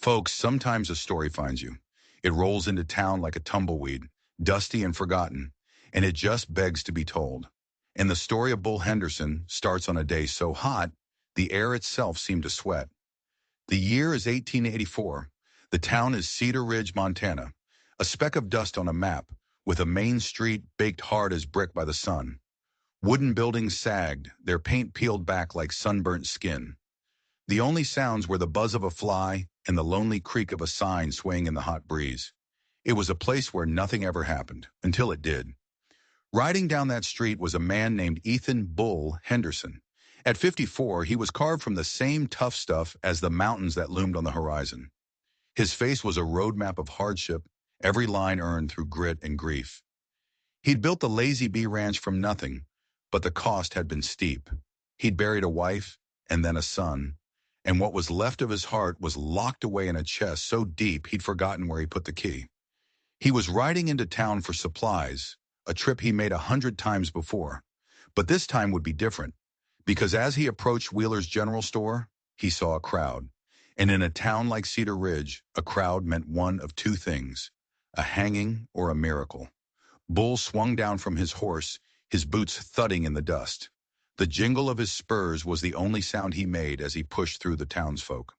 Folks, sometimes a story finds you. It rolls into town like a tumbleweed, dusty and forgotten, and it just begs to be told. And the story of Bull Henderson starts on a day so hot, the air itself seemed to sweat. The year is 1884. The town is Cedar Ridge, Montana, a speck of dust on a map, with a main street baked hard as brick by the sun. Wooden buildings sagged, their paint peeled back like sunburnt skin. The only sounds were the buzz of a fly and the lonely creak of a sign swaying in the hot breeze. It was a place where nothing ever happened, until it did. Riding down that street was a man named Ethan Bull Henderson. At 54, he was carved from the same tough stuff as the mountains that loomed on the horizon. His face was a roadmap of hardship, every line earned through grit and grief. He'd built the Lazy Bee Ranch from nothing, but the cost had been steep. He'd buried a wife and then a son, and what was left of his heart was locked away in a chest so deep he'd forgotten where he put the key. He was riding into town for supplies, a trip he made 100 times before. But this time would be different, because as he approached Wheeler's General Store, he saw a crowd. And in a town like Cedar Ridge, a crowd meant one of two things: a hanging or a miracle. Bull swung down from his horse, his boots thudding in the dust. The jingle of his spurs was the only sound he made as he pushed through the townsfolk.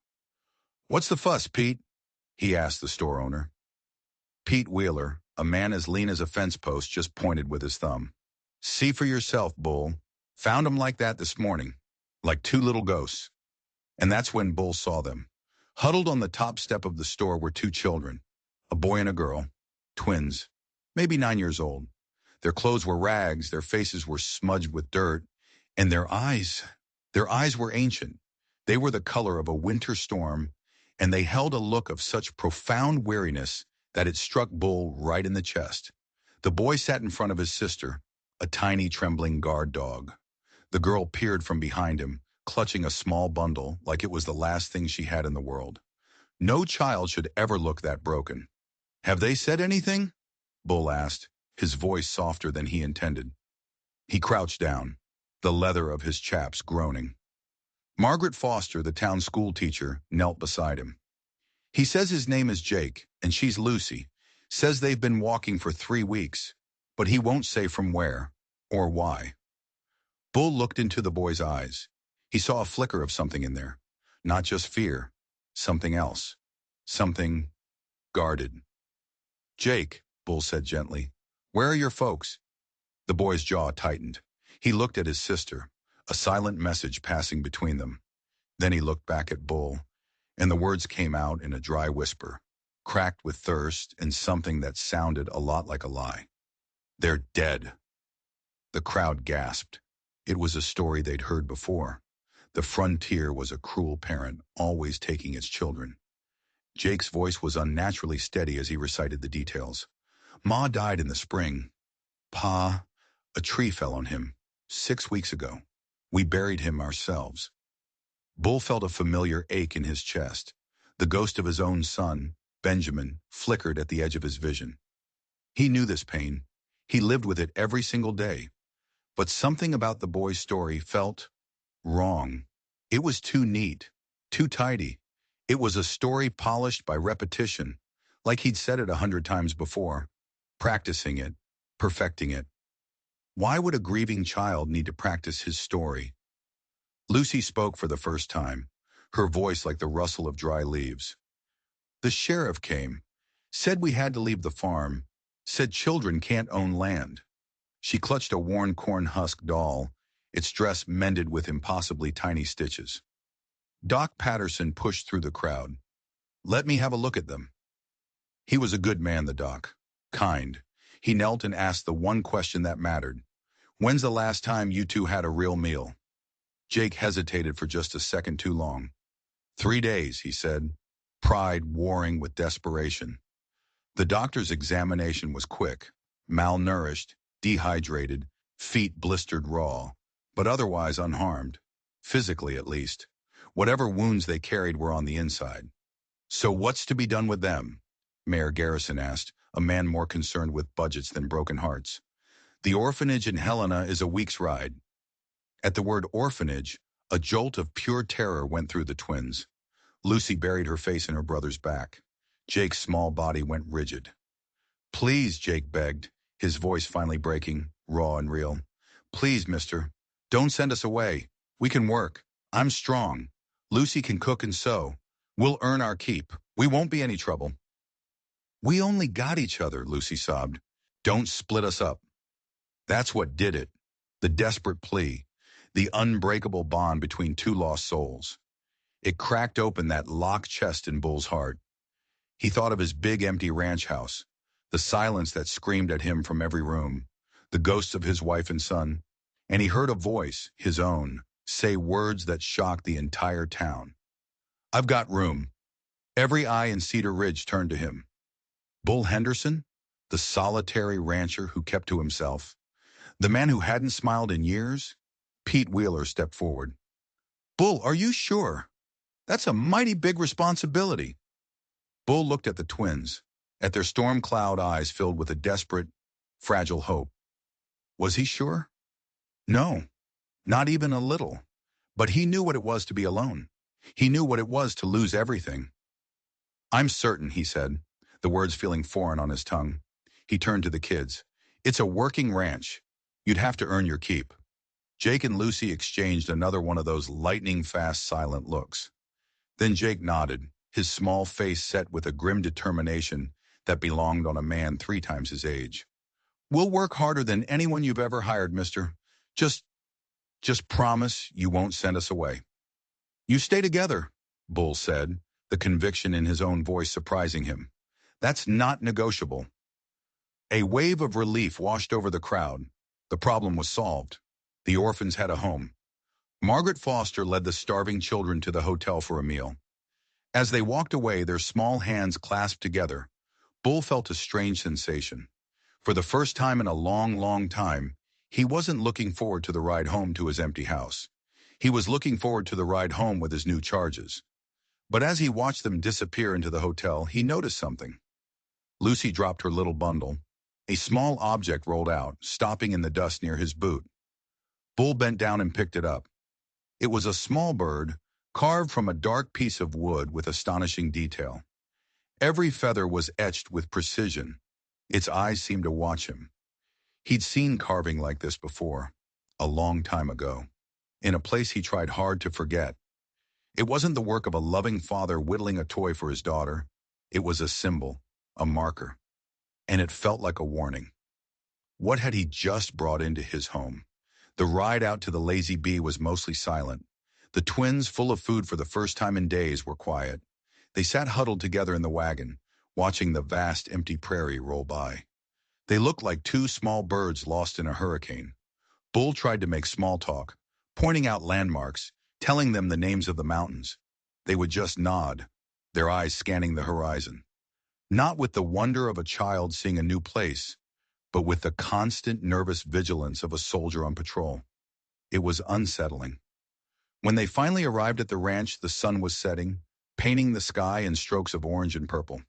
"What's the fuss, Pete?" he asked the store owner. Pete Wheeler, a man as lean as a fence post, just pointed with his thumb. "See for yourself, Bull. Found 'em like that this morning, like two little ghosts." And that's when Bull saw them. Huddled on the top step of the store were two children, a boy and a girl, twins, maybe 9 years old. Their clothes were rags, their faces were smudged with dirt, and their eyes were ancient. They were the color of a winter storm, and they held a look of such profound weariness that it struck Bull right in the chest. The boy sat in front of his sister, a tiny trembling guard dog. The girl peered from behind him, clutching a small bundle like it was the last thing she had in the world. No child should ever look that broken. "Have they said anything?" Bull asked, his voice softer than he intended. He crouched down, the leather of his chaps groaning. Margaret Foster, the town school teacher, knelt beside him. "He says his name is Jake, and she's Lucy. Says they've been walking for 3 weeks, but he won't say from where or why." Bull looked into the boy's eyes. He saw a flicker of something in there. Not just fear, something else. Something guarded. "Jake," Bull said gently, "where are your folks?" The boy's jaw tightened. He looked at his sister, a silent message passing between them. Then he looked back at Bull, and the words came out in a dry whisper, cracked with thirst and something that sounded a lot like a lie. "They're dead." The crowd gasped. It was a story they'd heard before. The frontier was a cruel parent, always taking its children. Jake's voice was unnaturally steady as he recited the details. "Ma died in the spring. Pa, a tree fell on him 6 weeks ago. We buried him ourselves." Bull felt a familiar ache in his chest. The ghost of his own son, Benjamin, flickered at the edge of his vision. He knew this pain. He lived with it every single day. But something about the boy's story felt wrong. It was too neat, too tidy. It was a story polished by repetition, like he'd said it 100 times before, practicing it, perfecting it. Why would a grieving child need to practice his story? Lucy spoke for the first time, her voice like the rustle of dry leaves. "The sheriff came, said we had to leave the farm, said children can't own land." She clutched a worn corn husk doll, its dress mended with impossibly tiny stitches. Doc Patterson pushed through the crowd. "Let me have a look at them." He was a good man, the doc. Kind. He knelt and asked the one question that mattered. "When's the last time you two had a real meal?" Jake hesitated for just a second too long. 3 days, he said, pride warring with desperation. The doctor's examination was quick. Malnourished, dehydrated, feet blistered raw, but otherwise unharmed, physically at least. Whatever wounds they carried were on the inside. "So what's to be done with them?" Mayor Garrison asked, a man more concerned with budgets than broken hearts. "The orphanage in Helena is a week's ride." At the word orphanage, a jolt of pure terror went through the twins. Lucy buried her face in her brother's back. Jake's small body went rigid. "Please," Jake begged, his voice finally breaking, raw and real. "Please, mister, don't send us away. We can work. I'm strong. Lucy can cook and sew. We'll earn our keep. We won't be any trouble." "We only got each other," Lucy sobbed. "Don't split us up." That's what did it. The desperate plea. The unbreakable bond between two lost souls. It cracked open that locked chest in Bull's heart. He thought of his big empty ranch house, the silence that screamed at him from every room, the ghosts of his wife and son, and he heard a voice, his own, say words that shocked the entire town. "I've got room." Every eye in Cedar Ridge turned to him. Bull Henderson, the solitary rancher who kept to himself, the man who hadn't smiled in years. Pete Wheeler stepped forward. "Bull, are you sure? That's a mighty big responsibility." Bull looked at the twins, at their storm cloud eyes filled with a desperate, fragile hope. Was he sure? No, not even a little. But he knew what it was to be alone. He knew what it was to lose everything. "I'm certain," he said, the words feeling foreign on his tongue. He turned to the kids. "It's a working ranch. You'd have to earn your keep." Jake and Lucy exchanged another one of those lightning-fast silent looks. Then Jake nodded, his small face set with a grim determination that belonged on a man 3 times his age. "We'll work harder than anyone you've ever hired, mister. Just promise you won't send us away." "You stay together," Bull said, the conviction in his own voice surprising him. "That's not negotiable." A wave of relief washed over the crowd. The problem was solved. The orphans had a home. Margaret Foster led the starving children to the hotel for a meal. As they walked away, their small hands clasped together, Bull felt a strange sensation. For the first time in a long, long time, he wasn't looking forward to the ride home to his empty house. He was looking forward to the ride home with his new charges. But as he watched them disappear into the hotel, he noticed something. Lucy dropped her little bundle. A small object rolled out, stopping in the dust near his boot. Bull bent down and picked it up. It was a small bird, carved from a dark piece of wood with astonishing detail. Every feather was etched with precision. Its eyes seemed to watch him. He'd seen carving like this before, a long time ago, in a place he tried hard to forget. It wasn't the work of a loving father whittling a toy for his daughter. It was a symbol, a marker. And it felt like a warning. What had he just brought into his home? The ride out to the Lazy Bee was mostly silent. The twins, full of food for the first time in days, were quiet. They sat huddled together in the wagon, watching the vast empty prairie roll by. They looked like 2 small birds lost in a hurricane. Bull tried to make small talk, pointing out landmarks, telling them the names of the mountains. They would just nod, their eyes scanning the horizon. Not with the wonder of a child seeing a new place, but with the constant nervous vigilance of a soldier on patrol. It was unsettling. When they finally arrived at the ranch, the sun was setting, painting the sky in strokes of orange and purple.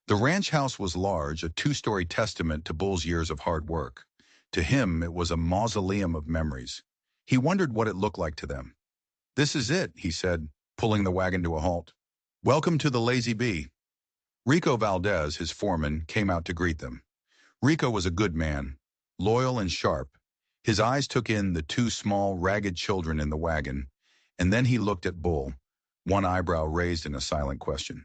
The ranch house was large, a 2-story testament to Bull's years of hard work. To him, it was a mausoleum of memories. He wondered what it looked like to them. "This is it," he said, pulling the wagon to a halt. "Welcome to the Lazy Bee." Rico Valdez, his foreman, came out to greet them. Rico was a good man, loyal and sharp. His eyes took in the 2 small, ragged children in the wagon, and then he looked at Bull, one eyebrow raised in a silent question.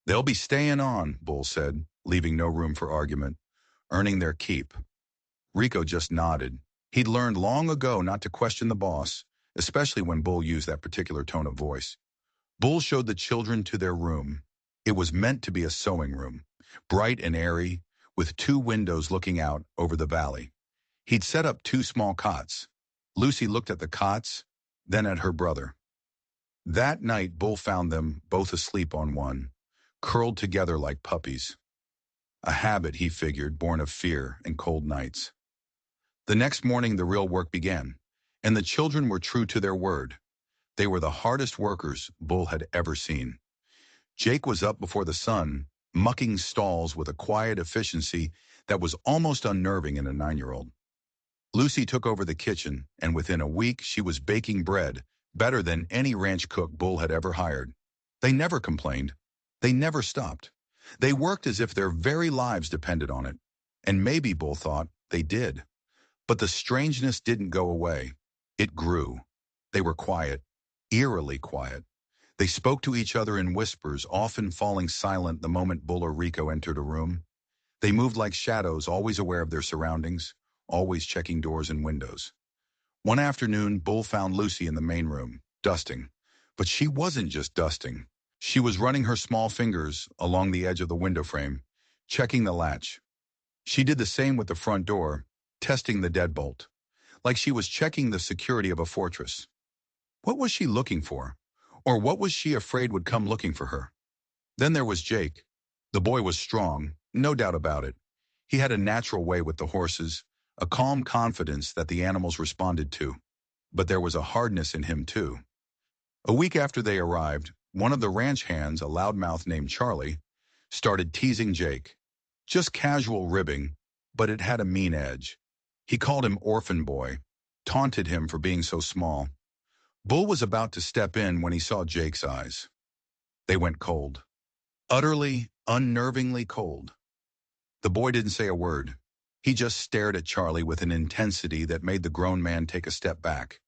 "They'll be staying on," Bull said, leaving no room for argument, "earning their keep." Rico just nodded. He'd learned long ago not to question the boss, especially when Bull used that particular tone of voice. Bull showed the children to their room. It was meant to be a sewing room, bright and airy, with 2 windows looking out over the valley. He'd set up 2 small cots. Lucy looked at the cots, then at her brother. That night, Bull found them both asleep on one, curled together like puppies. A habit, he figured, born of fear and cold nights. The next morning, the real work began, and the children were true to their word. They were the hardest workers Bull had ever seen. Jake was up before the sun, mucking stalls with a quiet efficiency that was almost unnerving in a 9-year-old. Lucy took over the kitchen, and within a week she was baking bread better than any ranch cook Bull had ever hired. They never complained. They never stopped. They worked as if their very lives depended on it. And maybe Bull thought they did. But the strangeness didn't go away. It grew. They were quiet, eerily quiet. They spoke to each other in whispers, often falling silent the moment Bull or Rico entered a room. They moved like shadows, always aware of their surroundings, always checking doors and windows. One afternoon, Bull found Lucy in the main room, dusting. But she wasn't just dusting. She was running her small fingers along the edge of the window frame, checking the latch. She did the same with the front door, testing the deadbolt, like she was checking the security of a fortress. What was she looking for? Or what was she afraid would come looking for her? Then there was Jake. The boy was strong, no doubt about it. He had a natural way with the horses, a calm confidence that the animals responded to. But there was a hardness in him too. A week after they arrived, one of the ranch hands, a loudmouth named Charlie, started teasing Jake. Just casual ribbing, but it had a mean edge. He called him Orphan Boy, taunted him for being so small. Bull was about to step in when he saw Jake's eyes. They went cold. Utterly, unnervingly cold. The boy didn't say a word. He just stared at Charlie with an intensity that made the grown man take a step back.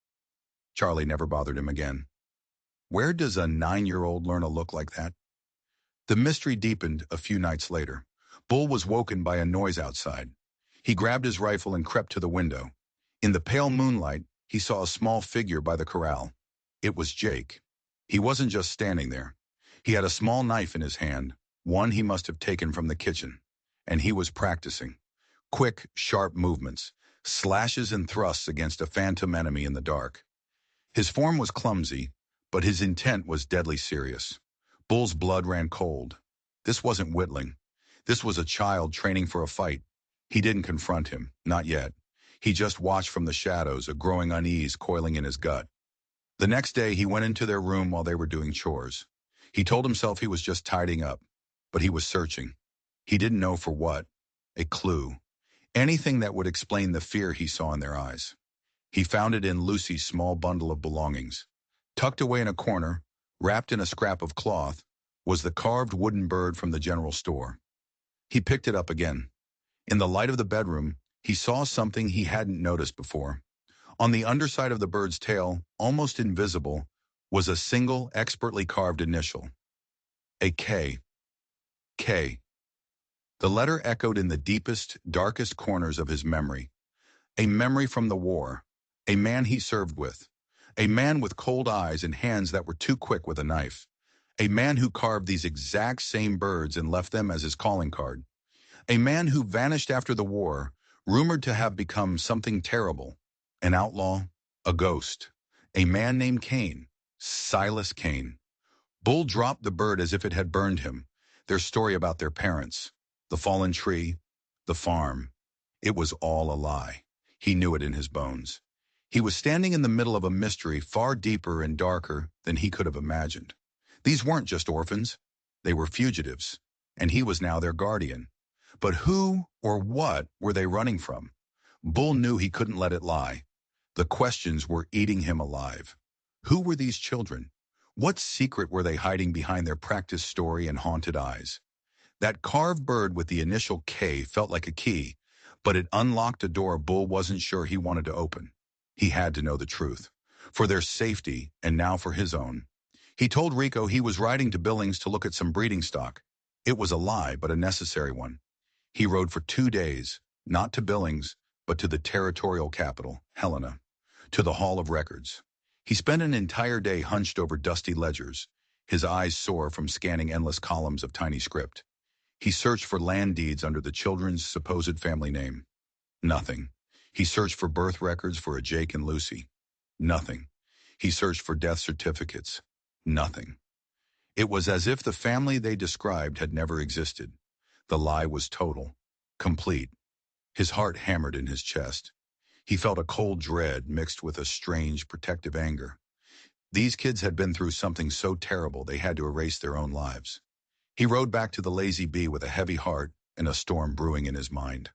Charlie never bothered him again. Where does a 9-year-old learn a look like that? The mystery deepened a few nights later. Bull was woken by a noise outside. He grabbed his rifle and crept to the window. In the pale moonlight, he saw a small figure by the corral. It was Jake. He wasn't just standing there. He had a small knife in his hand, one he must have taken from the kitchen. And he was practicing. Quick, sharp movements, slashes and thrusts against a phantom enemy in the dark. His form was clumsy, but his intent was deadly serious. Bull's blood ran cold. This wasn't whittling. This was a child training for a fight. He didn't confront him, not yet. He just watched from the shadows, a growing unease coiling in his gut. The next day, he went into their room while they were doing chores. He told himself he was just tidying up, but he was searching. He didn't know for what. A clue. Anything that would explain the fear he saw in their eyes. He found it in Lucy's small bundle of belongings. Tucked away in a corner, wrapped in a scrap of cloth, was the carved wooden bird from the general store. He picked it up again. In the light of the bedroom, he saw something he hadn't noticed before. On the underside of the bird's tail, almost invisible, was a single, expertly carved initial. A K. K. The letter echoed in the deepest, darkest corners of his memory. A memory from the war. A man he served with. A man with cold eyes and hands that were too quick with a knife. A man who carved these exact same birds and left them as his calling card. A man who vanished after the war, rumored to have become something terrible. An outlaw, a ghost. A man named Kane. Silas Kane. Bull dropped the bird as if it had burned him. Their story about their parents. The fallen tree. The farm. It was all a lie. He knew it in his bones. He was standing in the middle of a mystery far deeper and darker than he could have imagined. These weren't just orphans. They were fugitives, and he was now their guardian. But who or what were they running from? Bull knew he couldn't let it lie. The questions were eating him alive. Who were these children? What secret were they hiding behind their practiced story and haunted eyes? That carved bird with the initial K felt like a key, but it unlocked a door Bull wasn't sure he wanted to open. He had to know the truth, for their safety and now for his own. He told Rico he was riding to Billings to look at some breeding stock. It was a lie, but a necessary one. He rode for 2 days, not to Billings, but to the territorial capital, Helena, to the Hall of Records. He spent an entire day hunched over dusty ledgers, his eyes sore from scanning endless columns of tiny script. He searched for land deeds under the children's supposed family name. Nothing. He searched for birth records for a Jake and Lucy. Nothing. He searched for death certificates. Nothing. It was as if the family they described had never existed. The lie was total, complete. His heart hammered in his chest. He felt a cold dread mixed with a strange, protective anger. These kids had been through something so terrible they had to erase their own lives. He rode back to the Lazy Bee with a heavy heart and a storm brewing in his mind.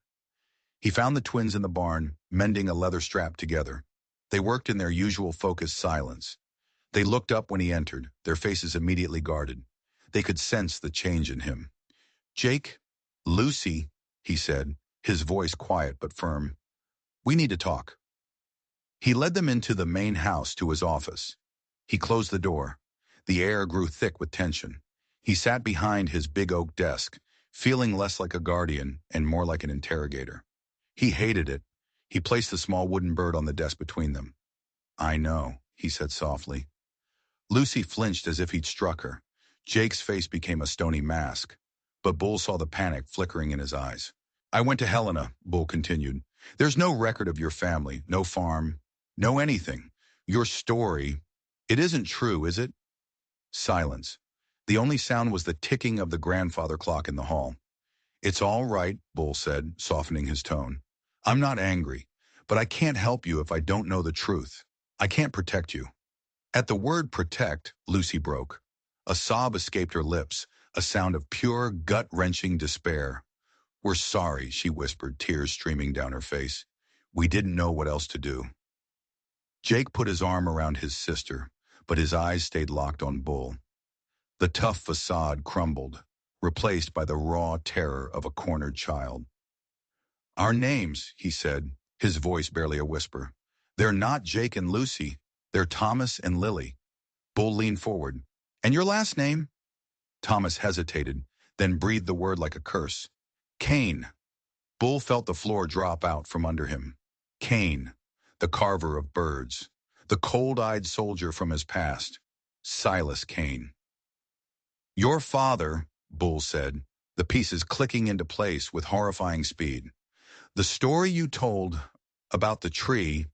He found the twins in the barn, mending a leather strap together. They worked in their usual focused silence. They looked up when he entered, their faces immediately guarded. They could sense the change in him. "Jake, Lucy," he said, his voice quiet but firm. "We need to talk." He led them into the main house to his office. He closed the door. The air grew thick with tension. He sat behind his big oak desk, feeling less like a guardian and more like an interrogator. He hated it. He placed the small wooden bird on the desk between them. "I know," he said softly. Lucy flinched as if he'd struck her. Jake's face became a stony mask, but Bull saw the panic flickering in his eyes. "I went to Helena," Bull continued. "There's no record of your family, no farm, no anything. Your story, it isn't true, is it?" Silence. The only sound was the ticking of the grandfather clock in the hall. "It's all right," Bull said, softening his tone. "I'm not angry, but I can't help you if I don't know the truth. I can't protect you." At the word protect, Lucy broke. A sob escaped her lips, a sound of pure, gut-wrenching despair. "We're sorry," she whispered, tears streaming down her face. "We didn't know what else to do." Jake put his arm around his sister, but his eyes stayed locked on Bull. The tough facade crumbled, replaced by the raw terror of a cornered child. "Our names," he said, his voice barely a whisper. "They're not Jake and Lucy. They're Thomas and Lily." Bull leaned forward. "And your last name?" Thomas hesitated, then breathed the word like a curse. "Kane." Bull felt the floor drop out from under him. Kane, the carver of birds, the cold-eyed soldier from his past, Silas Kane. "Your father," Bull said, the pieces clicking into place with horrifying speed. "The story you told about the tree,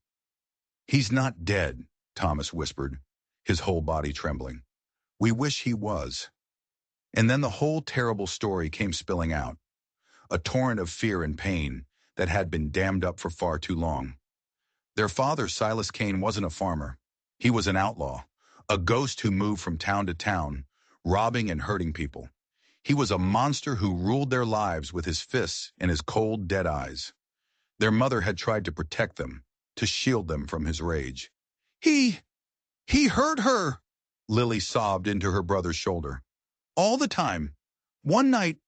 he's not dead," Thomas whispered, his whole body trembling. "We wish he was." And then the whole terrible story came spilling out, a torrent of fear and pain that had been dammed up for far too long. Their father, Silas Kane, wasn't a farmer. He was an outlaw, a ghost who moved from town to town, robbing and hurting people. He was a monster who ruled their lives with his fists and his cold, dead eyes. Their mother had tried to protect them, to shield them from his rage. He hurt her," Lily sobbed into her brother's shoulder. "All the time. One night,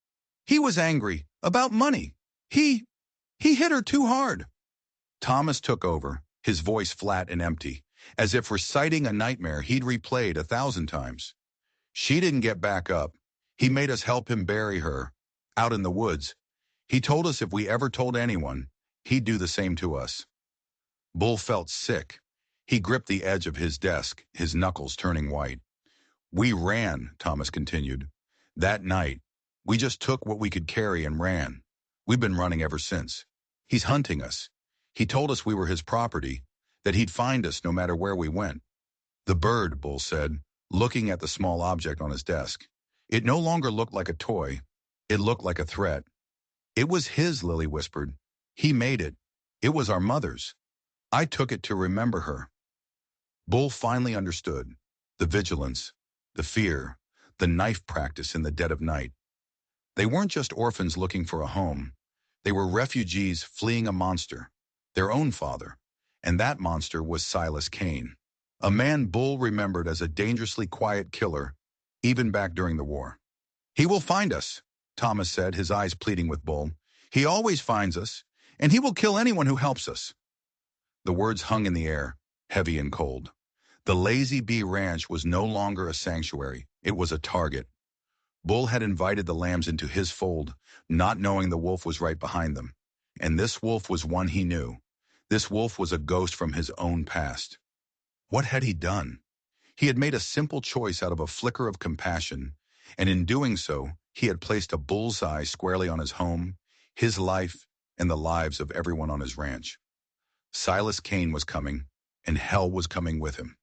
he was angry, about money. He hit her too hard." Thomas took over, his voice flat and empty, as if reciting a nightmare he'd replayed 1,000 times. "She didn't get back up. He made us help him bury her, out in the woods. He told us if we ever told anyone, he'd do the same to us." Bull felt sick. He gripped the edge of his desk, his knuckles turning white. "We ran," Thomas continued. "That night, we just took what we could carry and ran. We've been running ever since. He's hunting us. He told us we were his property, that he'd find us no matter where we went." "The bird," Bull said, looking at the small object on his desk. It no longer looked like a toy. It looked like a threat. "It was his," Lily whispered. "He made it. It was our mother's. I took it to remember her." Bull finally understood. The vigilance, the fear, the knife practice in the dead of night. They weren't just orphans looking for a home. They were refugees fleeing a monster, their own father, and that monster was Silas Kane, a man Bull remembered as a dangerously quiet killer, even back during the war. "He will find us," Thomas said, his eyes pleading with Bull. "He always finds us, and he will kill anyone who helps us." The words hung in the air, heavy and cold. The Lazy Bee Ranch was no longer a sanctuary, it was a target. Bull had invited the lambs into his fold, not knowing the wolf was right behind them. And this wolf was one he knew. This wolf was a ghost from his own past. What had he done? He had made a simple choice out of a flicker of compassion, and in doing so, he had placed a bullseye squarely on his home, his life, and the lives of everyone on his ranch. Silas Kane was coming, and hell was coming with him.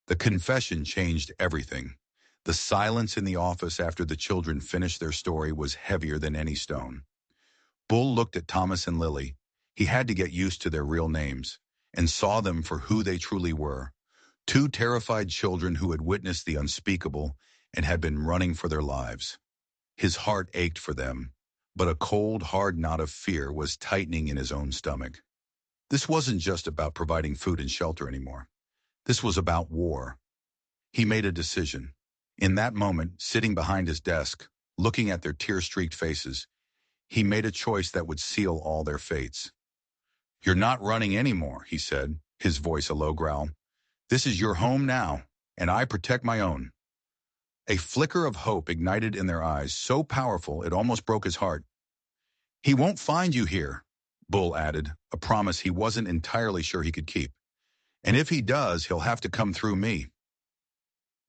The confession changed everything. The silence in the office after the children finished their story was heavier than any stone. Bull looked at Thomas and Lily. He had to get used to their real names, and saw them for who they truly were. Two terrified children who had witnessed the unspeakable and had been running for their lives. His heart ached for them, but a cold, hard knot of fear was tightening in his own stomach. This wasn't just about providing food and shelter anymore. This was about war. He made a decision. In that moment, sitting behind his desk, looking at their tear-streaked faces, he made a choice that would seal all their fates. "You're not running anymore," he said, his voice a low growl. "This is your home now, and I protect my own." A flicker of hope ignited in their eyes, so powerful it almost broke his heart. "He won't find you here," Bull added, a promise he wasn't entirely sure he could keep. "And if he does, he'll have to come through me."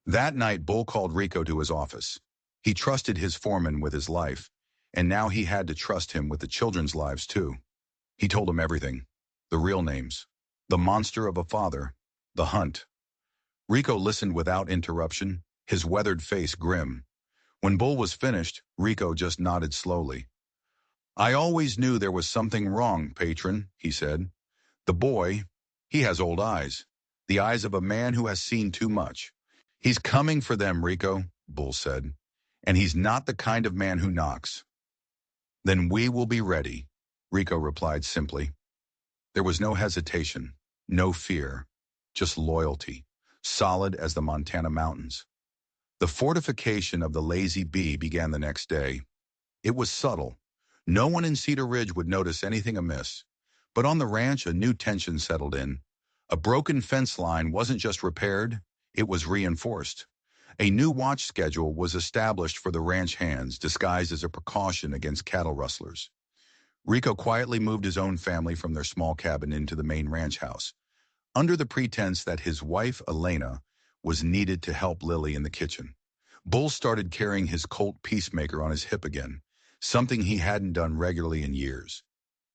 That night, Bull called Rico to his office. He trusted his foreman with his life, and now he had to trust him with the children's lives too. He told him everything. The real names. The monster of a father. The hunt. Rico listened without interruption, his weathered face grim. When Bull was finished, Rico just nodded slowly. "I always knew there was something wrong, patron," he said. "The boy, he has old eyes. The eyes of a man who has seen too much. He's coming for them, Rico," Bull said. "And he's not the kind of man who knocks." "Then we will be ready," Rico replied simply. There was no hesitation, no fear, just loyalty, solid as the Montana mountains. The fortification of the Lazy Bee began the next day. It was subtle. No one in Cedar Ridge would notice anything amiss. But on the ranch, a new tension settled in. A broken fence line wasn't just repaired, it was reinforced. A new watch schedule was established for the ranch hands, disguised as a precaution against cattle rustlers. Rico quietly moved his own family from their small cabin into the main ranch house, under the pretense that his wife, Elena, was needed to help Lily in the kitchen. Bull started carrying his Colt Peacemaker on his hip again, something he hadn't done regularly in years.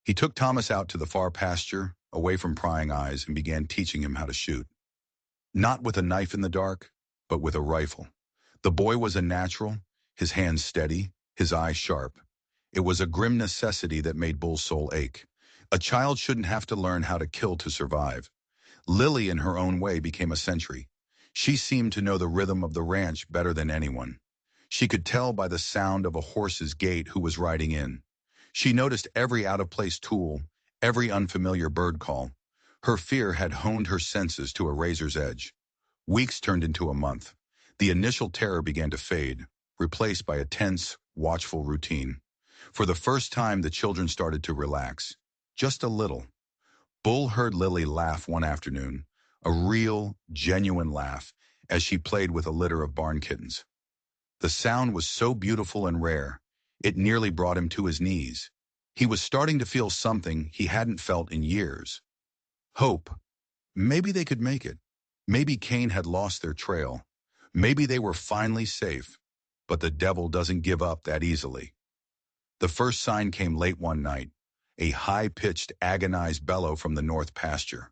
He took Thomas out to the far pasture, away from prying eyes, and began teaching him how to shoot. Not with a knife in the dark, but with a rifle. The boy was a natural, his hands steady, his eyes sharp. It was a grim necessity that made Bull's soul ache. A child shouldn't have to learn how to kill to survive. Lily, in her own way, became a sentry. She seemed to know the rhythm of the ranch better than anyone. She could tell by the sound of a horse's gait who was riding in. She noticed every out-of-place tool, every unfamiliar bird call. Her fear had honed her senses to a razor's edge. Weeks turned into a month. The initial terror began to fade, replaced by a tense, watchful routine. For the first time, the children started to relax. Just a little. Bull heard Lily laugh one afternoon, a real, genuine laugh, as she played with a litter of barn kittens. The sound was so beautiful and rare, it nearly brought him to his knees. He was starting to feel something he hadn't felt in years. Hope. Maybe they could make it. Maybe Cain had lost their trail. Maybe they were finally safe. But the devil doesn't give up that easily. The first sign came late one night, a high-pitched, agonized bellow from the north pasture.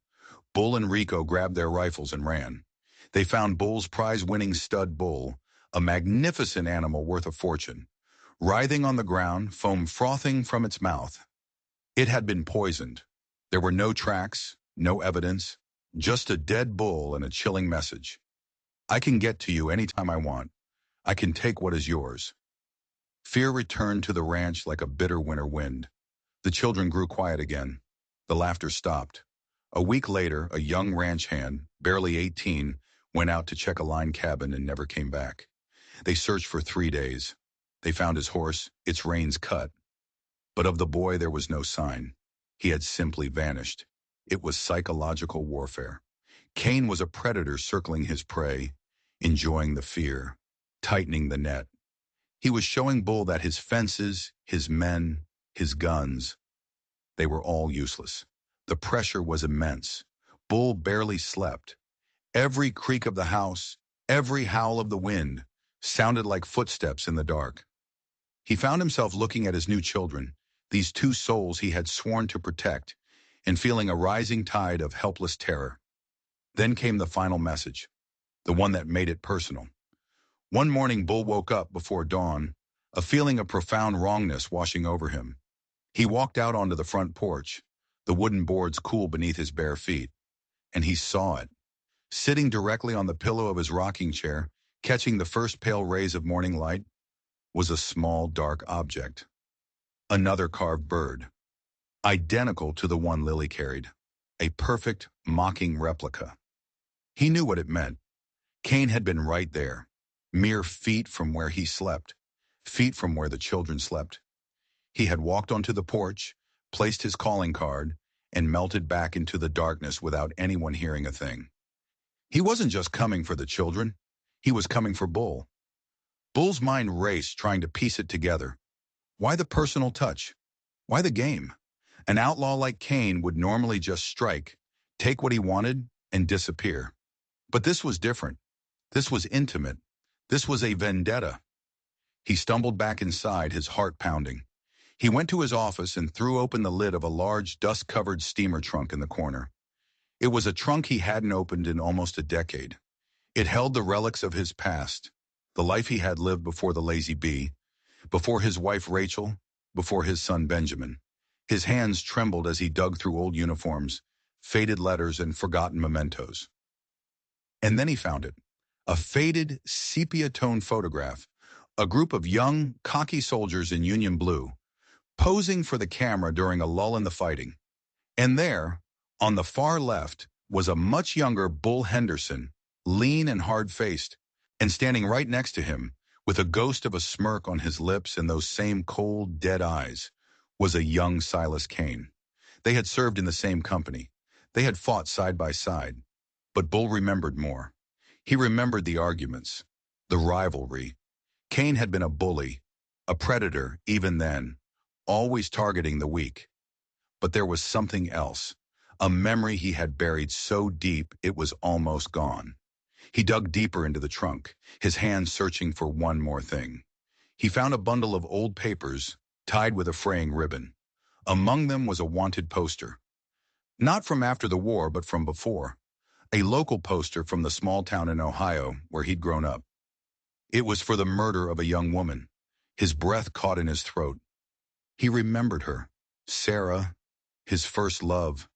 Bull and Rico grabbed their rifles and ran. They found Bull's prize-winning stud bull, a magnificent animal worth a fortune, writhing on the ground, foam frothing from its mouth. It had been poisoned. There were no tracks, no evidence, just a dead bull and a chilling message. "I can get to you anytime I want. I can take what is yours." Fear returned to the ranch like a bitter winter wind. The children grew quiet again. The laughter stopped. A week later, a young ranch hand, barely 18, went out to check a line cabin and never came back. They searched for 3 days. They found his horse, its reins cut. But of the boy there was no sign. He had simply vanished. It was psychological warfare. Cain was a predator circling his prey, enjoying the fear, tightening the net. He was showing Bull that his fences, his men, his guns, they were all useless. The pressure was immense. Bull barely slept. Every creak of the house, every howl of the wind, sounded like footsteps in the dark. He found himself looking at his new children, these two souls he had sworn to protect, and feeling a rising tide of helpless terror. Then came the final message, the one that made it personal. One morning, Bull woke up before dawn, a feeling of profound wrongness washing over him. He walked out onto the front porch, the wooden boards cool beneath his bare feet, and he saw it. Sitting directly on the pillow of his rocking chair, catching the first pale rays of morning light, was a small, dark object. Another carved bird, identical to the one Lily carried, a perfect, mocking replica. He knew what it meant. Cain had been right there, mere feet from where he slept, feet from where the children slept. He had walked onto the porch, placed his calling card, and melted back into the darkness without anyone hearing a thing. He wasn't just coming for the children. He was coming for Bull. Bull's mind raced, trying to piece it together. Why the personal touch? Why the game? An outlaw like Cain would normally just strike, take what he wanted, and disappear. But this was different. This was intimate. This was a vendetta. He stumbled back inside, his heart pounding. He went to his office and threw open the lid of a large, dust-covered steamer trunk in the corner. It was a trunk he hadn't opened in almost a decade. It held the relics of his past, the life he had lived before the Lazy Bee, before his wife Rachel, before his son Benjamin. His hands trembled as he dug through old uniforms, faded letters, and forgotten mementos. And then he found it. A faded, sepia-toned photograph. A group of young, cocky soldiers in Union blue, posing for the camera during a lull in the fighting. And there, on the far left, was a much younger Bull Henderson, lean and hard-faced, and standing right next to him, with a ghost of a smirk on his lips and those same cold, dead eyes, was a young Silas Cain. They had served in the same company. They had fought side by side. But Bull remembered more. He remembered the arguments, the rivalry. Cain had been a bully, a predator even then, always targeting the weak. But there was something else, a memory he had buried so deep it was almost gone. He dug deeper into the trunk, his hands searching for one more thing. He found a bundle of old papers tied with a fraying ribbon. Among them was a wanted poster. Not from after the war, but from before. A local poster from the small town in Ohio where he'd grown up. It was for the murder of a young woman. His breath caught in his throat. He remembered her, Sarah, his first love.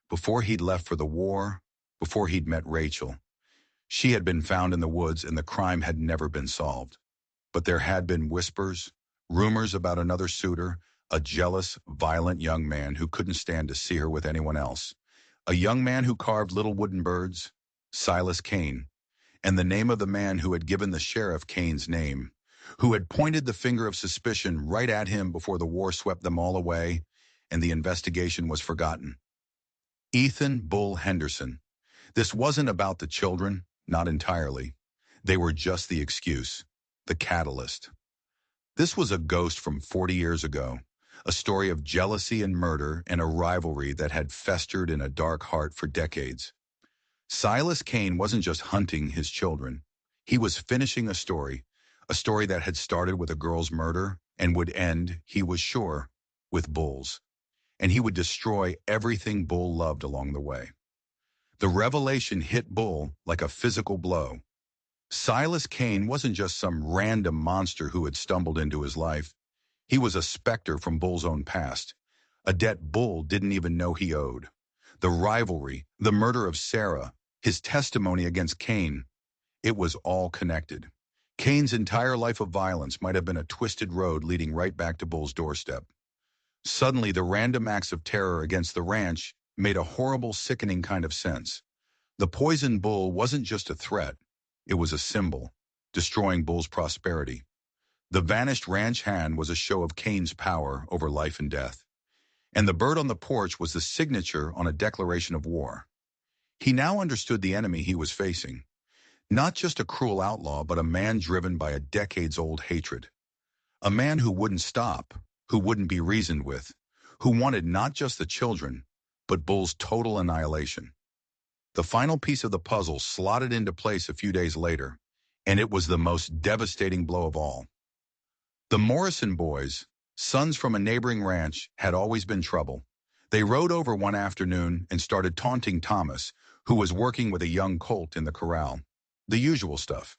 Before he'd left for the war, before he'd met Rachel. She had been found in the woods and the crime had never been solved. But there had been whispers, rumors about another suitor, a jealous, violent young man who couldn't stand to see her with anyone else. A young man who carved little wooden birds, Silas Cain, and the name of the man who had given the sheriff Cain's name, who had pointed the finger of suspicion right at him before the war swept them all away and the investigation was forgotten. Ethan Bull Henderson. This wasn't about the children, not entirely. They were just the excuse, the catalyst. This was a ghost from 40 years ago, a story of jealousy and murder and a rivalry that had festered in a dark heart for decades. Silas Cain wasn't just hunting his children. He was finishing a story that had started with a girl's murder and would end, he was sure, with Bull's. And he would destroy everything Bull loved along the way. The revelation hit Bull like a physical blow. Silas Cain wasn't just some random monster who had stumbled into his life. He was a specter from Bull's own past, a debt Bull didn't even know he owed. The rivalry, the murder of Sarah, his testimony against Cain, it was all connected. Cain's entire life of violence might have been a twisted road leading right back to Bull's doorstep. Suddenly, the random acts of terror against the ranch made a horrible, sickening kind of sense. The poisoned bull wasn't just a threat. It was a symbol, destroying Bull's prosperity. The vanished ranch hand was a show of Cain's power over life and death. And the bird on the porch was the signature on a declaration of war. He now understood the enemy he was facing. Not just a cruel outlaw, but a man driven by a decades-old hatred. A man who wouldn't stop, who wouldn't be reasoned with, who wanted not just the children, but Bull's total annihilation. The final piece of the puzzle slotted into place a few days later, and it was the most devastating blow of all. The Morrison boys, sons from a neighboring ranch, had always been trouble. They rode over one afternoon and started taunting Thomas, who was working with a young colt in the corral. The usual stuff.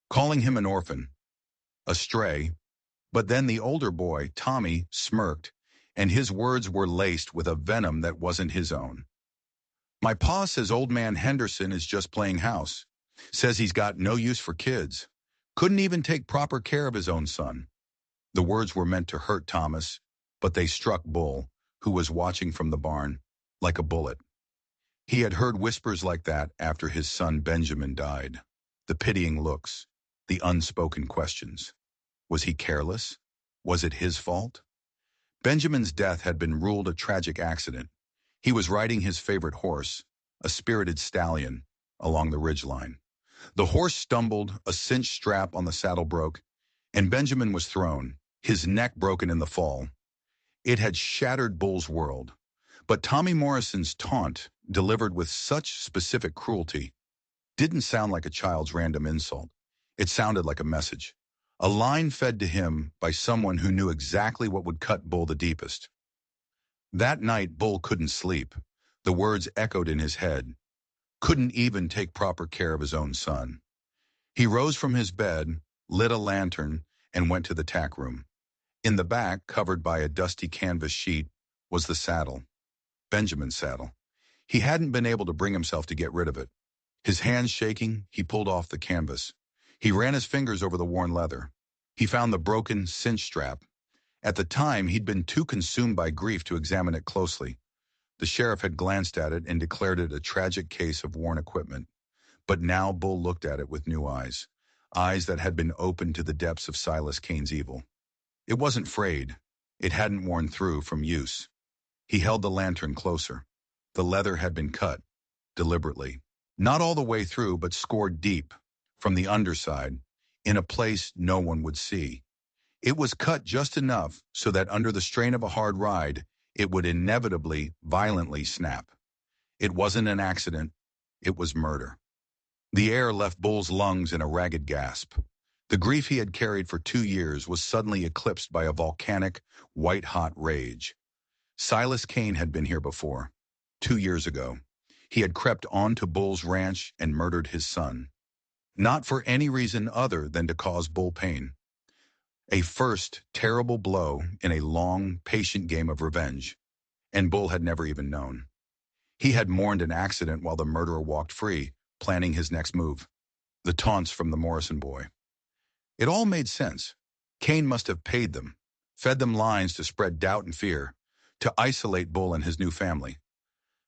Calling him an orphan, a stray. But then the older boy, Tommy, smirked, and his words were laced with a venom that wasn't his own. "My pa says old man Henderson is just playing house. Says he's got no use for kids. Couldn't even take proper care of his own son." The words were meant to hurt Thomas, but they struck Bull, who was watching from the barn, like a bullet. He had heard whispers like that after his son Benjamin died. The pitying looks, the unspoken questions. Was he careless? Was it his fault? Benjamin's death had been ruled a tragic accident. He was riding his favorite horse, a spirited stallion, along the ridgeline. The horse stumbled, a cinched strap on the saddle broke, and Benjamin was thrown, his neck broken in the fall. It had shattered Bull's world. But Tommy Morrison's taunt, delivered with such specific cruelty, didn't sound like a child's random insult. It sounded like a message. A line fed to him by someone who knew exactly what would cut Bull the deepest. That night, Bull couldn't sleep. The words echoed in his head. Couldn't even take proper care of his own son. He rose from his bed, lit a lantern, and went to the tack room. In the back, covered by a dusty canvas sheet, was the saddle. Benjamin's saddle. He hadn't been able to bring himself to get rid of it. His hands shaking, he pulled off the canvas. He ran his fingers over the worn leather. He found the broken cinch strap. At the time, he'd been too consumed by grief to examine it closely. The sheriff had glanced at it and declared it a tragic case of worn equipment. But now Bull looked at it with new eyes, eyes that had been opened to the depths of Silas Kane's evil. It wasn't frayed. It hadn't worn through from use. He held the lantern closer. The leather had been cut, deliberately. Not all the way through, but scored deep, from the underside, in a place no one would see. It was cut just enough so that under the strain of a hard ride, it would inevitably, violently snap. It wasn't an accident. It was murder. The air left Bull's lungs in a ragged gasp. The grief he had carried for 2 years was suddenly eclipsed by a volcanic, white-hot rage. Silas Kane had been here before. 2 years ago. He had crept onto Bull's ranch and murdered his son. Not for any reason other than to cause Bull pain. A first terrible blow in a long, patient game of revenge. And Bull had never even known. He had mourned an accident while the murderer walked free, planning his next move. The taunts from the Morrison boy. It all made sense. Kane must have paid them, fed them lines to spread doubt and fear, to isolate Bull and his new family.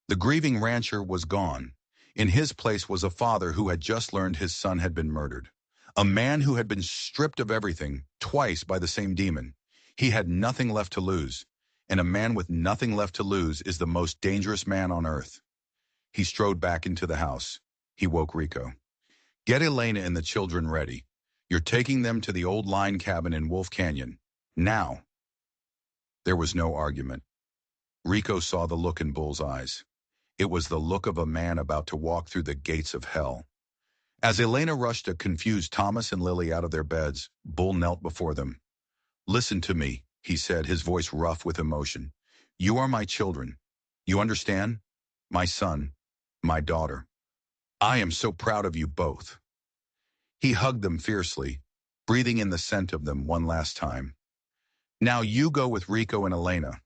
The grieving rancher was gone. In his place was a father who had just learned his son had been murdered. A man who had been stripped of everything, twice by the same demon. He had nothing left to lose, and a man with nothing left to lose is the most dangerous man on earth. He strode back into the house. He woke Rico. Get Elena and the children ready. You're taking them to the old line cabin in Wolf Canyon. Now. There was no argument. Rico saw the look in Bull's eyes. It was the look of a man about to walk through the gates of hell. As Elena rushed a confused Thomas and Lily out of their beds, Bull knelt before them. Listen to me, he said, his voice rough with emotion. You are my children. You understand? My son, my daughter. I am so proud of you both. He hugged them fiercely, breathing in the scent of them one last time. Now you go with Rico and Elena.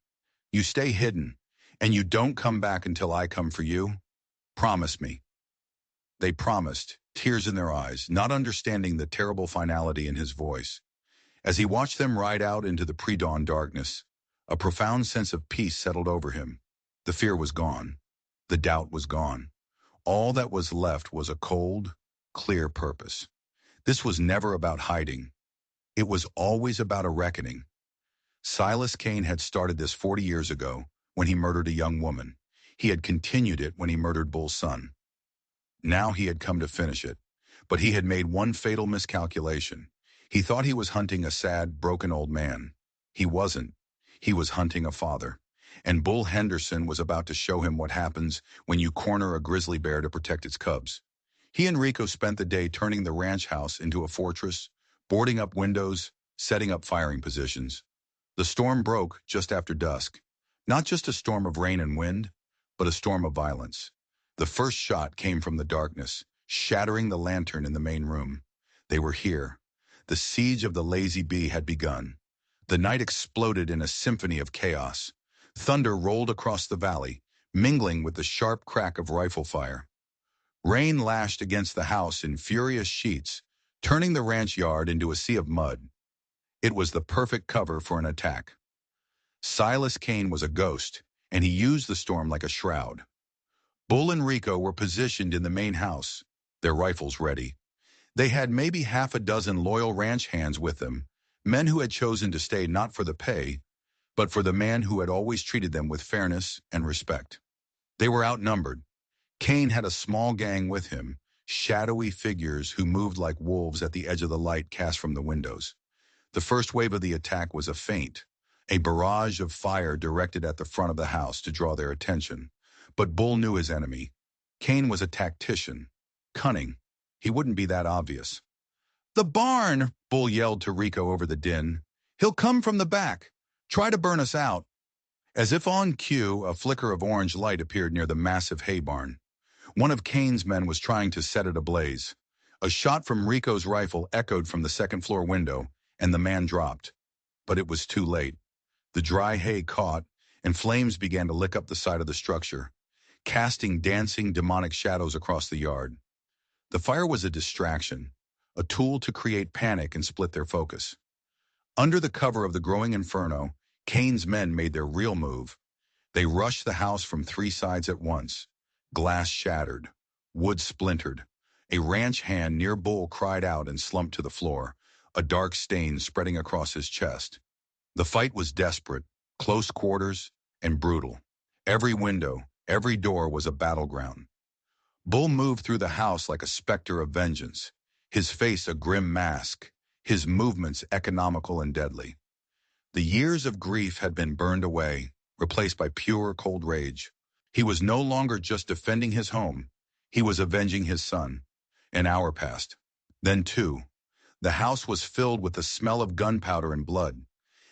You stay hidden, and you don't come back until I come for you. Promise me. They promised, tears in their eyes, not understanding the terrible finality in his voice. As he watched them ride out into the pre-dawn darkness, a profound sense of peace settled over him. The fear was gone. The doubt was gone. All that was left was a cold, clear purpose. This was never about hiding. It was always about a reckoning. Silas Kane had started this 40 years ago when he murdered a young woman. He had continued it when he murdered Bull's son. Now he had come to finish it, but he had made one fatal miscalculation. He thought he was hunting a sad, broken old man. He wasn't. He was hunting a father. And Bull Henderson was about to show him what happens when you corner a grizzly bear to protect its cubs. He and Rico spent the day turning the ranch house into a fortress, boarding up windows, setting up firing positions. The storm broke just after dusk. Not just a storm of rain and wind, but a storm of violence. The first shot came from the darkness, shattering the lantern in the main room. They were here. The siege of the Lazy Bee had begun. The night exploded in a symphony of chaos. Thunder rolled across the valley, mingling with the sharp crack of rifle fire. Rain lashed against the house in furious sheets, turning the ranch yard into a sea of mud. It was the perfect cover for an attack. Silas Kane was a ghost, and he used the storm like a shroud. Bull and Rico were positioned in the main house, their rifles ready. They had maybe half a dozen loyal ranch hands with them, men who had chosen to stay not for the pay, but for the man who had always treated them with fairness and respect. They were outnumbered. Cain had a small gang with him, shadowy figures who moved like wolves at the edge of the light cast from the windows. The first wave of the attack was a feint, a barrage of fire directed at the front of the house to draw their attention. But Bull knew his enemy. Cain was a tactician, cunning. He wouldn't be that obvious. "The barn!" Bull yelled to Rico over the din. "He'll come from the back. Try to burn us out." As if on cue, a flicker of orange light appeared near the massive hay barn. One of Cain's men was trying to set it ablaze. A shot from Rico's rifle echoed from the second-floor window, and the man dropped. But it was too late. The dry hay caught, and flames began to lick up the side of the structure, casting dancing, demonic shadows across the yard. The fire was a distraction, a tool to create panic and split their focus. Under the cover of the growing inferno, Cain's men made their real move. They rushed the house from three sides at once. Glass shattered, wood splintered. A ranch hand near Bull cried out and slumped to the floor, a dark stain spreading across his chest. The fight was desperate, close quarters, and brutal. Every window, every door was a battleground. Bull moved through the house like a specter of vengeance, his face a grim mask, his movements economical and deadly. The years of grief had been burned away, replaced by pure, cold rage. He was no longer just defending his home. He was avenging his son. An hour passed. Then two. The house was filled with the smell of gunpowder and blood.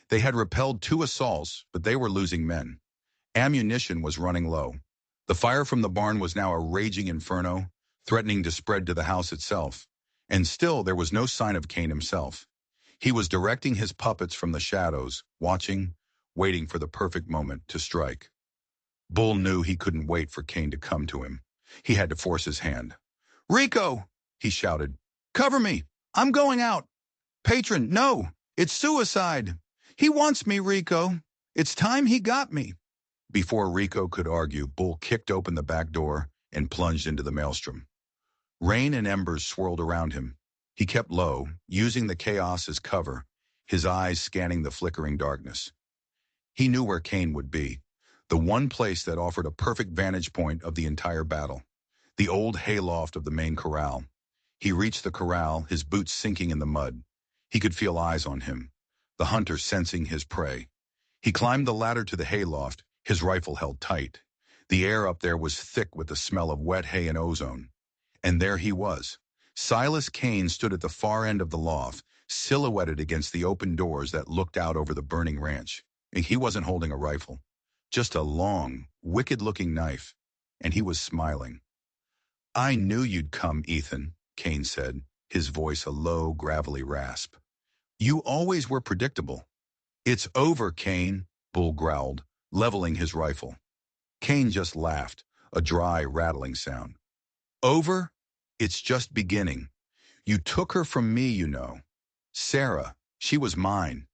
They had repelled two assaults, but they were losing men. Ammunition was running low. The fire from the barn was now a raging inferno, threatening to spread to the house itself. And still there was no sign of Cain himself. He was directing his puppets from the shadows, watching, waiting for the perfect moment to strike. Bull knew he couldn't wait for Cain to come to him. He had to force his hand. "Rico!" he shouted. "Cover me! I'm going out!" "Patron, no! It's suicide! He wants me, Rico! It's time he got me!" Before Rico could argue, Bull kicked open the back door and plunged into the maelstrom. Rain and embers swirled around him. He kept low, using the chaos as cover, his eyes scanning the flickering darkness. He knew where Cain would be, the one place that offered a perfect vantage point of the entire battle, the old hayloft of the main corral. He reached the corral, his boots sinking in the mud. He could feel eyes on him, the hunter sensing his prey. He climbed the ladder to the hayloft, his rifle held tight. The air up there was thick with the smell of wet hay and ozone. And there he was. Silas Cain stood at the far end of the loft, silhouetted against the open doors that looked out over the burning ranch. And he wasn't holding a rifle, just a long, wicked-looking knife, and he was smiling. "I knew you'd come, Ethan," Cain said, his voice a low, gravelly rasp. "You always were predictable." "It's over, Cain," Bull growled, leveling his rifle. Cain just laughed, a dry, rattling sound. "Over? It's just beginning. You took her from me, you know. Sarah, she was mine.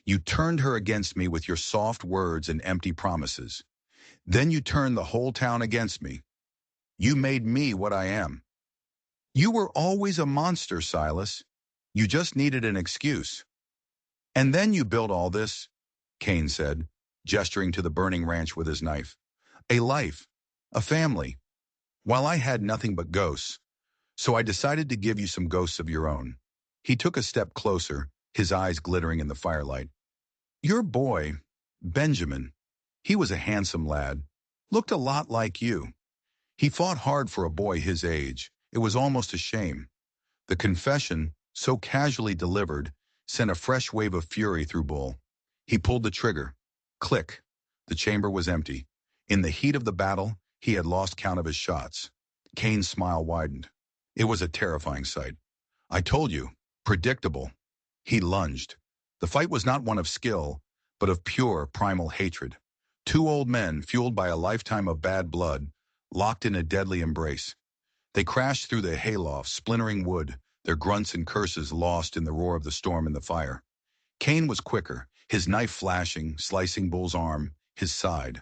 You turned her against me with your soft words and empty promises. Then you turned the whole town against me. You made me what I am. You were always a monster, Silas. You just needed an excuse. And then you built all this," Cain said, gesturing to the burning ranch with his knife. "A life, a family, while I had nothing but ghosts. So I decided to give you some ghosts of your own." He took a step closer, his eyes glittering in the firelight. "Your boy, Benjamin, he was a handsome lad, looked a lot like you. He fought hard for a boy his age. It was almost a shame." The confession, so casually delivered, sent a fresh wave of fury through Bull. He pulled the trigger. Click. The chamber was empty. In the heat of the battle, he had lost count of his shots. Cain's smile widened. It was a terrifying sight. "I told you, predictable." He lunged. The fight was not one of skill, but of pure, primal hatred. Two old men, fueled by a lifetime of bad blood, locked in a deadly embrace. They crashed through the hayloft, splintering wood, their grunts and curses lost in the roar of the storm and the fire. Cain was quicker, his knife flashing, slicing Bull's arm, his side.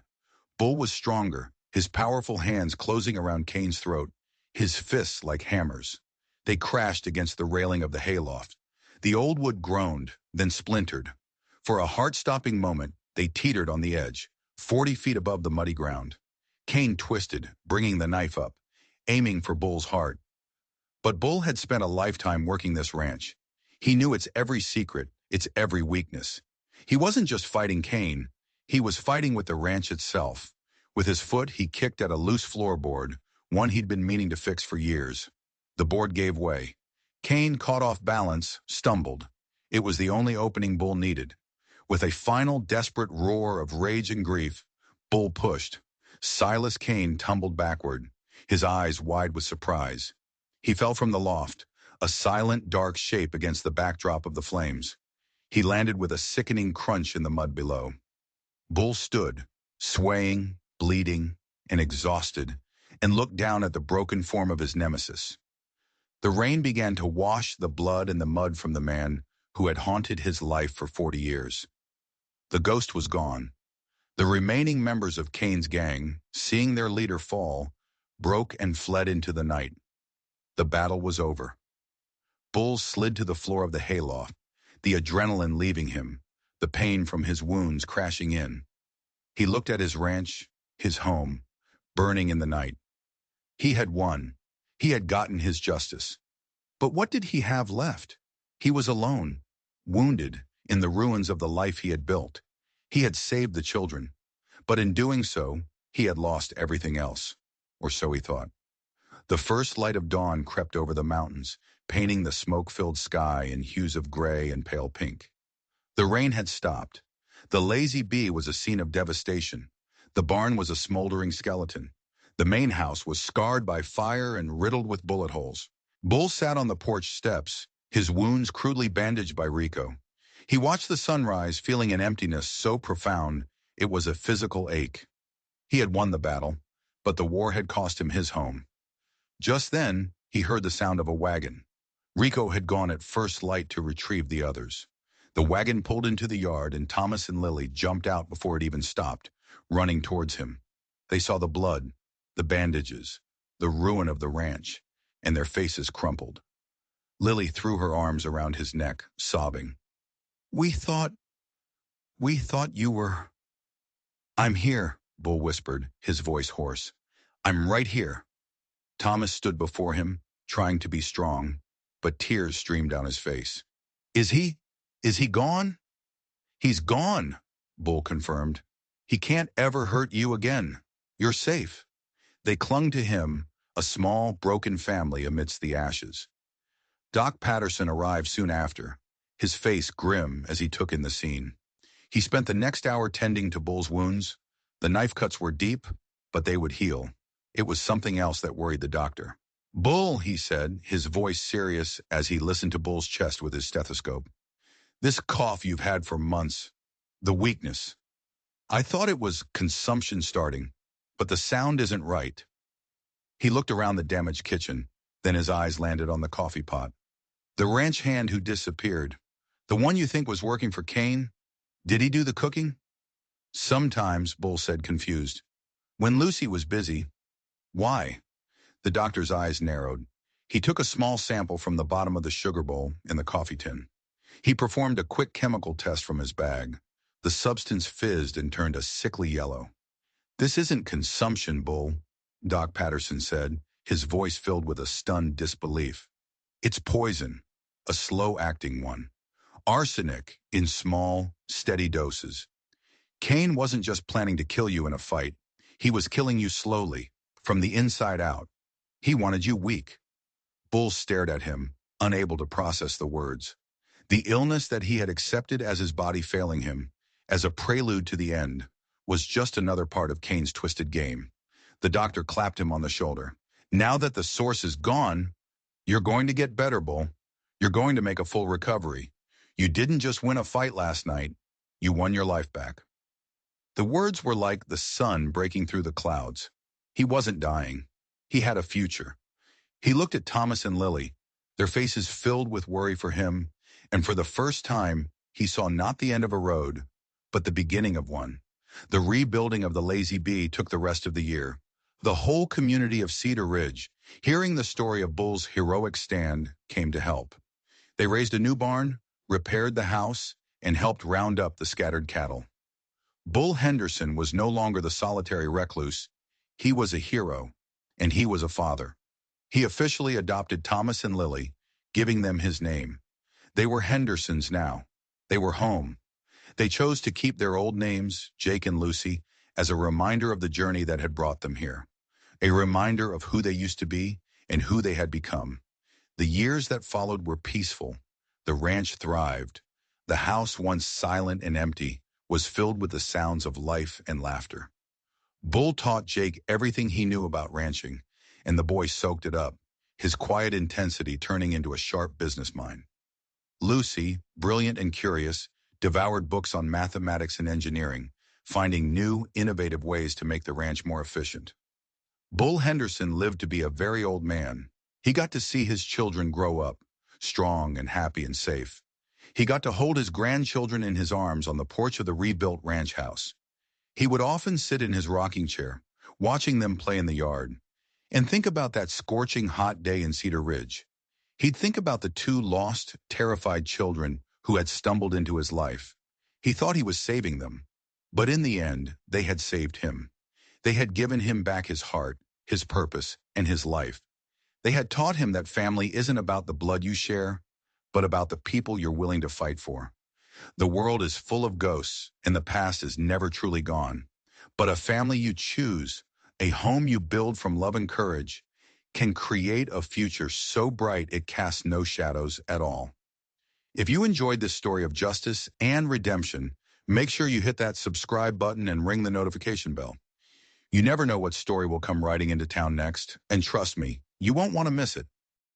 Bull was stronger, his powerful hands closing around Cain's throat, his fists like hammers. They crashed against the railing of the hayloft. The old wood groaned, then splintered. For a heart-stopping moment, they teetered on the edge, 40 feet above the muddy ground. Kane twisted, bringing the knife up, aiming for Bull's heart. But Bull had spent a lifetime working this ranch. He knew its every secret, its every weakness. He wasn't just fighting Kane, he was fighting with the ranch itself. With his foot, he kicked at a loose floorboard, one he'd been meaning to fix for years. The board gave way. Kane, caught off balance, stumbled. It was the only opening Bull needed. With a final desperate roar of rage and grief, Bull pushed. Silas Kane tumbled backward, his eyes wide with surprise. He fell from the loft, a silent, dark shape against the backdrop of the flames. He landed with a sickening crunch in the mud below. Bull stood, swaying, bleeding, and exhausted, and looked down at the broken form of his nemesis. The rain began to wash the blood and the mud from the man who had haunted his life for 40 years. The ghost was gone. The remaining members of Kane's gang, seeing their leader fall, broke and fled into the night. The battle was over. Bull slid to the floor of the hayloft, the adrenaline leaving him, the pain from his wounds crashing in. He looked at his ranch, his home, burning in the night. He had won. He had gotten his justice. But what did he have left? He was alone, wounded, in the ruins of the life he had built. He had saved the children, but in doing so, he had lost everything else, or so he thought. The first light of dawn crept over the mountains, painting the smoke-filled sky in hues of gray and pale pink. The rain had stopped. The lazy bee was a scene of devastation. The barn was a smoldering skeleton. The main house was scarred by fire and riddled with bullet holes. Bull sat on the porch steps, his wounds crudely bandaged by Rico. He watched the sunrise, feeling an emptiness so profound it was a physical ache. He had won the battle, but the war had cost him his home. Just then, he heard the sound of a wagon. Rico had gone at first light to retrieve the others. The wagon pulled into the yard, and Thomas and Lily jumped out before it even stopped, running towards him. They saw the blood, the bandages, the ruin of the ranch, and their faces crumpled. Lily threw her arms around his neck, sobbing. We thought you were... I'm here, Bull whispered, his voice hoarse. I'm right here. Thomas stood before him, trying to be strong, but tears streamed down his face. Is he gone? He's gone, Bull confirmed. He can't ever hurt you again. You're safe. They clung to him, a small, broken family amidst the ashes. Doc Patterson arrived soon after, his face grim as he took in the scene. He spent the next hour tending to Bull's wounds. The knife cuts were deep, but they would heal. It was something else that worried the doctor. Bull, he said, his voice serious as he listened to Bull's chest with his stethoscope. This cough you've had for months, the weakness. I thought it was consumption starting, but the sound isn't right. He looked around the damaged kitchen, then his eyes landed on the coffee pot. The ranch hand who disappeared, the one you think was working for Kane, did he do the cooking? Sometimes, Bull said, confused. When Lucy was busy. Why? The doctor's eyes narrowed. He took a small sample from the bottom of the sugar bowl in the coffee tin. He performed a quick chemical test from his bag. The substance fizzed and turned a sickly yellow. This isn't consumption, Bull, Doc Patterson said, his voice filled with a stunned disbelief. It's poison, a slow-acting one. Arsenic in small, steady doses. Kane wasn't just planning to kill you in a fight. He was killing you slowly, from the inside out. He wanted you weak. Bull stared at him, unable to process the words. The illness that he had accepted as his body failing him, as a prelude to the end, was just another part of Kane's twisted game. The doctor clapped him on the shoulder. Now that the source is gone, you're going to get better, Bull. You're going to make a full recovery. You didn't just win a fight last night. You won your life back. The words were like the sun breaking through the clouds. He wasn't dying. He had a future. He looked at Thomas and Lily, their faces filled with worry for him, and for the first time, he saw not the end of a road, but the beginning of one. The rebuilding of the Lazy Bee took the rest of the year. The whole community of Cedar Ridge, Hearing the story of Bull's heroic stand came to help. They raised a new barn, repaired the house, and helped round up the scattered cattle. Bull Henderson was no longer the solitary recluse. He was a hero, and he was a father. He officially adopted Thomas and Lily, giving them his name. They were Hendersons now. They were home. They chose to keep their old names, Jake and Lucy, as a reminder of the journey that had brought them here. A reminder of who they used to be and who they had become. The years that followed were peaceful. The ranch thrived. The house, once silent and empty, was filled with the sounds of life and laughter. Bull taught Jake everything he knew about ranching, and the boy soaked it up, his quiet intensity turning into a sharp business mind. Lucy, brilliant and curious, devoured books on mathematics and engineering, finding new, innovative ways to make the ranch more efficient. Bull Henderson lived to be a very old man. He got to see his children grow up, strong and happy and safe. He got to hold his grandchildren in his arms on the porch of the rebuilt ranch house. He would often sit in his rocking chair, watching them play in the yard, and think about that scorching hot day in Cedar Ridge. He'd think about the two lost, terrified children who had stumbled into his life. He thought he was saving them, but in the end, they had saved him. They had given him back his heart, his purpose, and his life. They had taught him that family isn't about the blood you share, but about the people you're willing to fight for. The world is full of ghosts, and the past is never truly gone. But a family you choose, a home you build from love and courage, can create a future so bright it casts no shadows at all. If you enjoyed this story of justice and redemption, make sure you hit that subscribe button and ring the notification bell. You never know what story will come riding into town next, and trust me, you won't want to miss it.